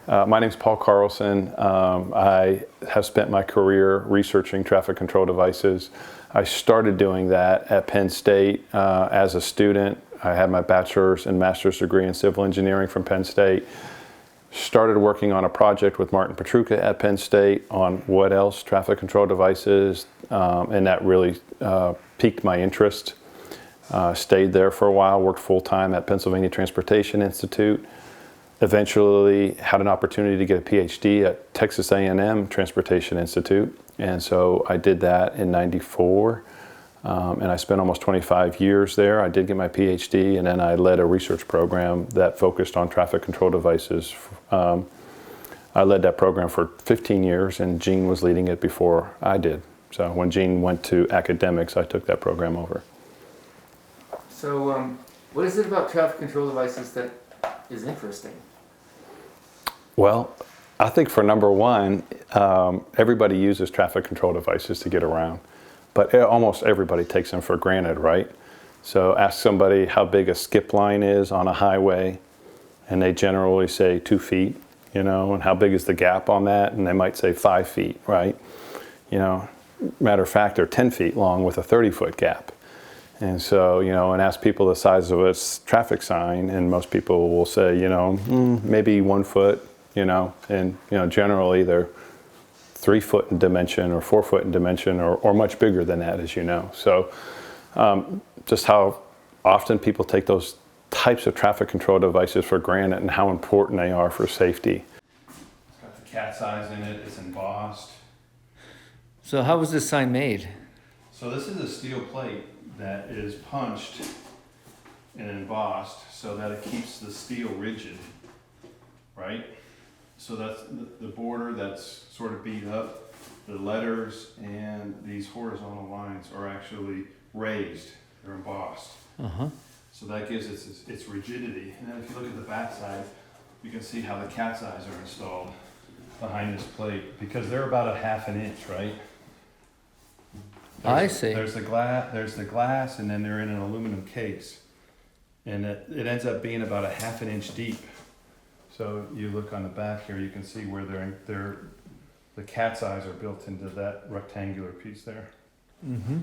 My name's Paul Carlson. I have spent my career researching traffic control devices. I started doing that at Penn State as a student. I had my bachelor's and master's degree in civil engineering from Penn State. Started working on a project with Martin Petruka at Penn State on what else, traffic control devices, and that really piqued my interest. Stayed there for a while, worked full-time at Pennsylvania Transportation Institute. Eventually had an opportunity to get a PhD at Texas A&M Transportation Institute, and so I did that in '94, and I spent almost 25 years there. I did get my PhD, and then I led a research program that focused on traffic control devices. I led that program for 15 years, and Gene was leading it before I did. So when Gene went to academics, I took that program over. So what is it about traffic control devices that is interesting? Well, I think for number one, everybody uses traffic control devices to get around, but almost everybody takes them for granted, right? So ask somebody how big a skip line is on a highway, and they generally say 2 feet, and how big is the gap on that? And they might say 5 feet, right? Matter of fact, they're 10 feet long with a 30-foot gap. And so, and ask people the size of a traffic sign, and most people will say, maybe 1 foot, and, generally they're 3 foot in dimension or 4 foot in dimension or much bigger than that, as you know. So just how often people take those types of traffic control devices for granted and how important they are for safety. It's got the cat's eyes in it, it's embossed. So how was this sign made? So this is a steel plate that is punched and embossed so that it keeps the steel rigid, right? So that's the border that's sort of beat up. The letters and these horizontal lines are actually raised, they're embossed. Uh-huh. So that gives it its rigidity. And then if you look at the back side, you can see how the cat's eyes are installed behind this plate because they're about 1/2 inch, right? I see. There's the glass, and then they're in an aluminum case, and it ends up being about 1/2 inch deep. So you look on the back here, you can see where the cat's eyes are built into that rectangular piece there. Mm-hmm.